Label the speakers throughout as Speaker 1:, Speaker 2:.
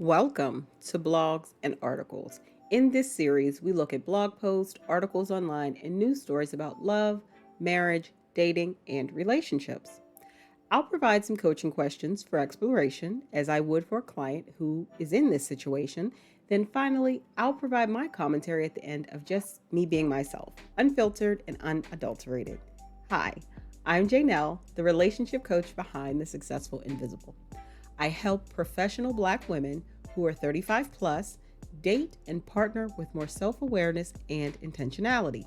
Speaker 1: Welcome to Blogs and Articles. In this series, we look at blog posts, articles online, and news stories about love, marriage, dating, and relationships. I'll provide some coaching questions for exploration, as I would for a client who is in this situation. Then finally, I'll provide my commentary at the end of just me being myself, unfiltered and unadulterated. Hi, I'm Janelle, the relationship coach behind The Successful Invisible. I help professional Black women who are 35 plus date and partner with more self-awareness and intentionality.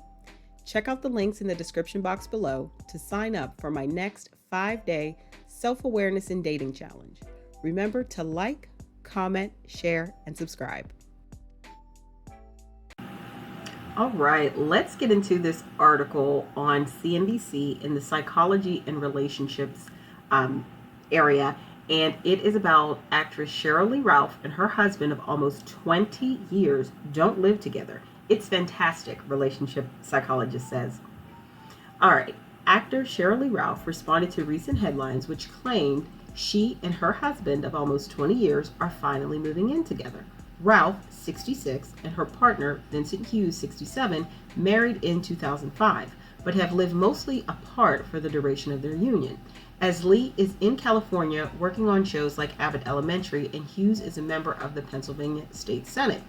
Speaker 1: Check out the links in the description box below to sign up for my next 5-day self-awareness and dating challenge. Remember to like, comment, share, and subscribe. All right, let's get into this article on CNBC in the psychology and relationships area. And it is about actress Sheryl Lee Ralph and her husband of almost 20 years don't live together. It's fantastic, relationship psychologist says. All right, actor Sheryl Lee Ralph responded to recent headlines which claimed she and her husband of almost 20 years are finally moving in together. Ralph, 66, and her partner, Vincent Hughes, 67, married in 2005, but have lived mostly apart for the duration of their union. As Lee is in California working on shows like Abbott Elementary, and Hughes is a member of the Pennsylvania State Senate.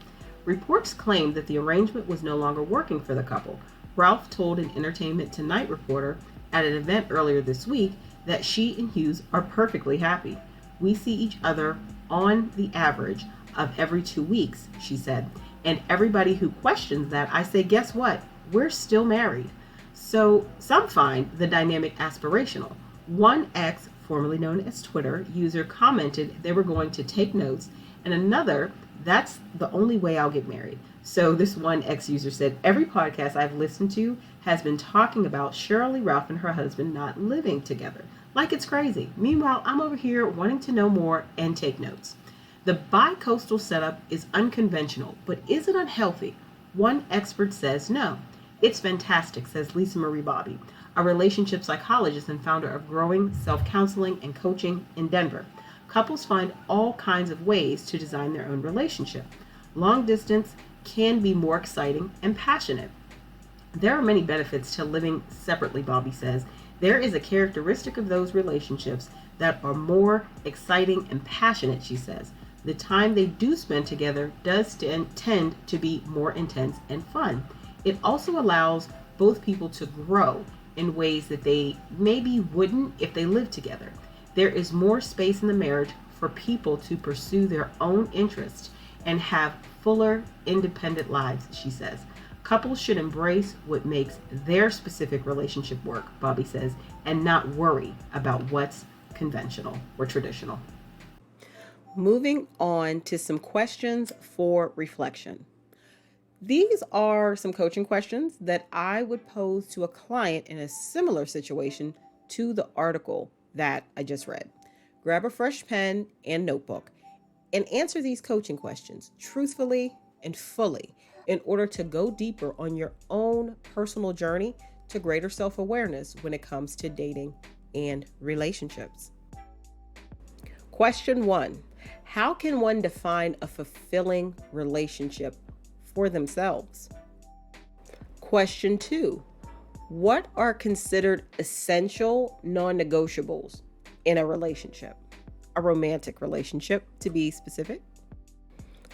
Speaker 1: Reports claim that the arrangement was no longer working for the couple. Ralph told an Entertainment Tonight reporter at an event earlier this week that she and Hughes are perfectly happy. We see each other on the average of every 2 weeks, she said. And everybody who questions that, I say, guess what? We're still married. So some find the dynamic aspirational. One ex, formerly known as Twitter, user commented they were going to take notes, and another, that's the only way I'll get married. So this one ex-user said, every podcast I've listened to has been talking about Sheryl Lee Ralph and her husband not living together. Like it's crazy. Meanwhile, I'm over here wanting to know more and take notes. The BiCoastal setup is unconventional, but is it unhealthy? One expert says no. It's fantastic, says Lisa Marie Bobby, a relationship psychologist and founder of Growing Self-Counseling and Coaching in Denver. Couples find all kinds of ways to design their own relationship. Long distance can be more exciting and passionate. There are many benefits to living separately, Bobby says. There is a characteristic of those relationships that are more exciting and passionate, she says. The time they do spend together does tend to be more intense and fun. It also allows both people to grow in ways that they maybe wouldn't if they lived together. There is more space in the marriage for people to pursue their own interests and have fuller, independent lives, she says. Couples should embrace what makes their specific relationship work, Bobby says, and not worry about what's conventional or traditional. Moving on to some questions for reflection. These are some coaching questions that I would pose to a client in a similar situation to the article that I just read. Grab a fresh pen and notebook and answer these coaching questions truthfully and fully in order to go deeper on your own personal journey to greater self-awareness when it comes to dating and relationships. Question 1. How can one define a fulfilling relationship for themselves? Question 2. What are considered essential non-negotiables in a relationship? A romantic relationship, to be specific.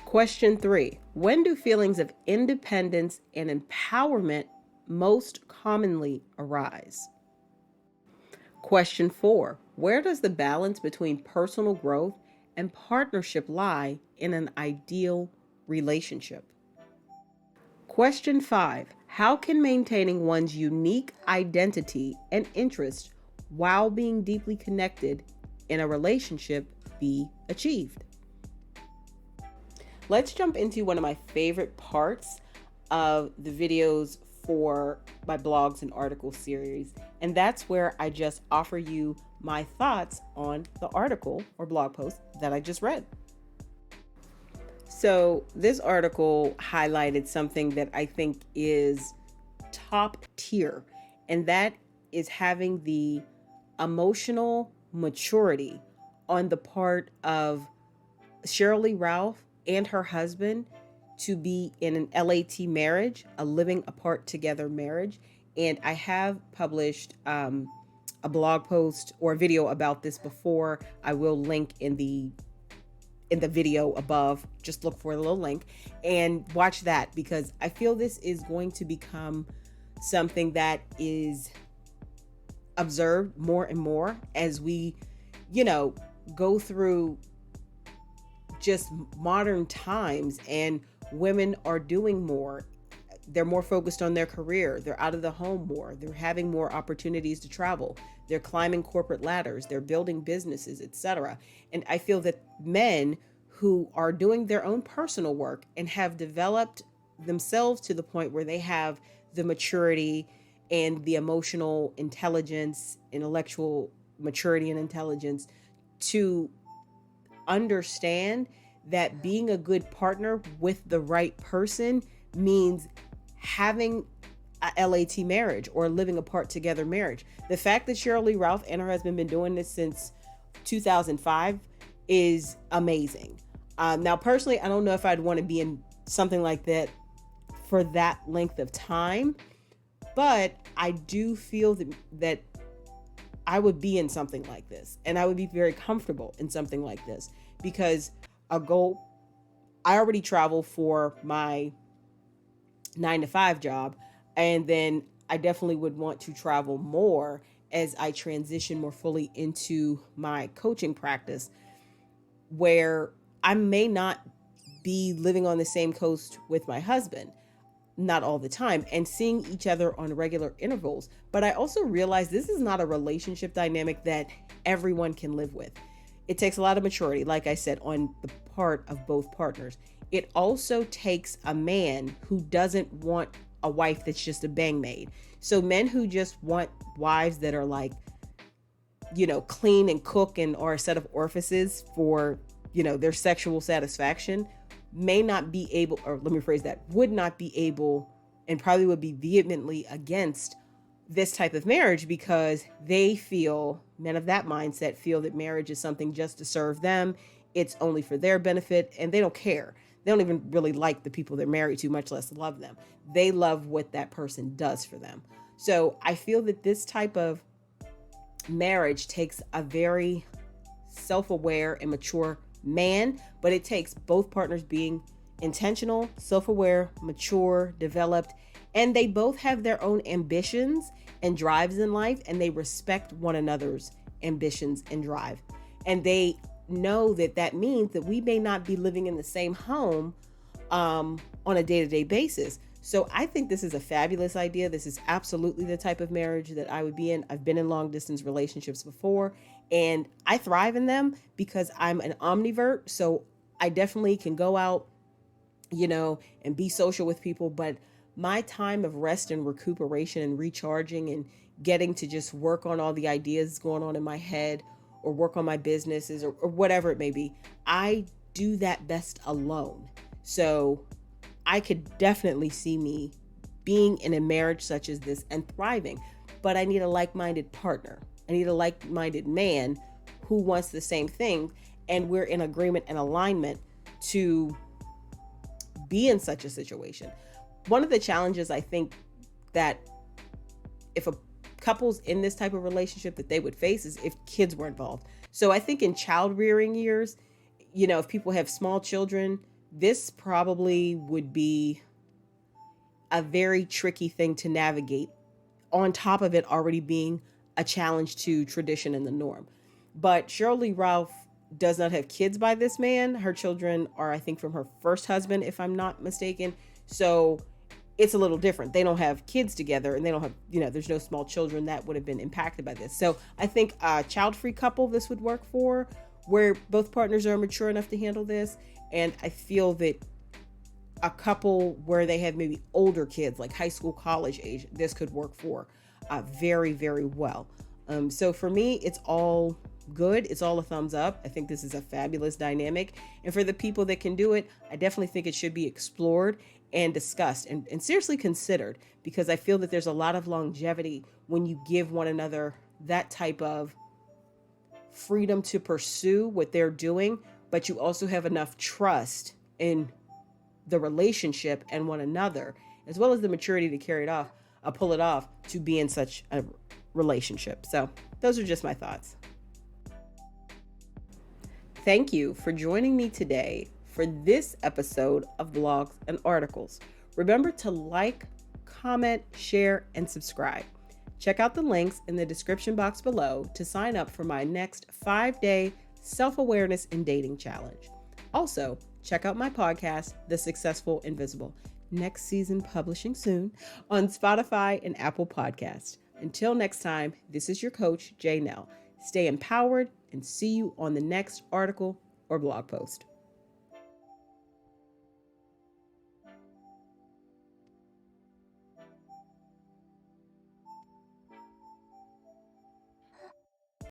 Speaker 1: Question 3. When do feelings of independence and empowerment most commonly arise? Question 4. Where does the balance between personal growth and partnership lie in an ideal relationship? Question 5. How can maintaining one's unique identity and interest while being deeply connected in a relationship be achieved? Let's jump into one of my favorite parts of the videos for my blogs and articles series, and that's where I just offer you my thoughts on the article or blog post that I just read. So this article highlighted something that I think is top tier, and that is having the emotional maturity on the part of Shirley Ralph and her husband to be in an LAT marriage, a living apart together marriage. And I have published a blog post or a video about this before. I will link in the video above. Just look for the little link and watch that, because I feel this is going to become something that is observed more and more as we, go through just modern times, and women are doing more. They're more focused on their career. They're out of the home more. They're having more opportunities to travel. They're climbing corporate ladders. They're building businesses, etc. And I feel that men who are doing their own personal work and have developed themselves to the point where they have the maturity and the emotional intelligence, intellectual maturity and intelligence to understand that being a good partner with the right person means having a LAT marriage or living apart together marriage. The fact that Shirley Ralph and her husband been doing this since 2005 is amazing. Now, personally, I don't know if I'd want to be in something like that for that length of time, but I do feel that I would be in something like this, and I would be very comfortable in something like this, because I already travel for my 9-to-5 job, and then I definitely would want to travel more as I transition more fully into my coaching practice, where I may not be living on the same coast with my husband, not all the time, and seeing each other on regular intervals. But I also realize this is not a relationship dynamic that everyone can live with. It takes a lot of maturity, like I said, on the part of both partners. It also takes a man who doesn't want a wife that's just a bang maid. So men who just want wives that are like, clean and cook and are a set of orifices for, their sexual satisfaction, may not be able, or let me phrase that, would not be able, and probably would be vehemently against this type of marriage, because men of that mindset feel that marriage is something just to serve them. It's only for their benefit, and they don't care. They don't even really like the people they're married to, much less love them. They love what that person does for them. So I feel that this type of marriage takes a very self-aware and mature man, but it takes both partners being intentional, self-aware, mature, developed, and they both have their own ambitions and drives in life, and they respect one another's ambitions and drive. And they know that means that we may not be living in the same home on a day-to-day basis. So I think this is a fabulous idea. This is absolutely the type of marriage that I would be in. I've been in long-distance relationships before, and I thrive in them because I'm an omnivert. So I definitely can go out, and be social with people. But my time of rest and recuperation and recharging and getting to just work on all the ideas going on in my head, or work on my businesses, or whatever it may be, I do that best alone. So I could definitely see me being in a marriage such as this and thriving, but I need a like-minded partner. I need a like-minded man who wants the same thing, and we're in agreement and alignment to be in such a situation. One of the challenges I think that if a couples in this type of relationship that they would face is if kids were involved. So I think in child rearing years, if people have small children, this probably would be a very tricky thing to navigate, on top of it already being a challenge to tradition and the norm. But Shirley Ralph does not have kids by this man. Her children are, I think, from her first husband, if I'm not mistaken. So it's a little different. They don't have kids together, and they don't have, there's no small children that would have been impacted by this. So I think a child-free couple this would work for, where both partners are mature enough to handle this. And I feel that a couple where they have maybe older kids, like high school, college age, this could work for very, very well. So for me, it's all good. It's all a thumbs up. I think this is a fabulous dynamic. And for the people that can do it, I definitely think it should be explored and discussed and seriously considered, because I feel that there's a lot of longevity when you give one another that type of freedom to pursue what they're doing but you also have enough trust in the relationship and one another, as well as the maturity to carry it off, pull it off, to be in such a relationship. So those are just my thoughts. Thank you for joining me today for this episode of Blogs and Articles. Remember to like, comment, share, and subscribe. Check out the links in the description box below to sign up for my next 5-day self-awareness and dating challenge. Also, check out my podcast, The Successful Invisible. Next season publishing soon on Spotify and Apple Podcasts. Until next time, this is your coach, Jay Nell. Stay empowered and see you on the next article or blog post.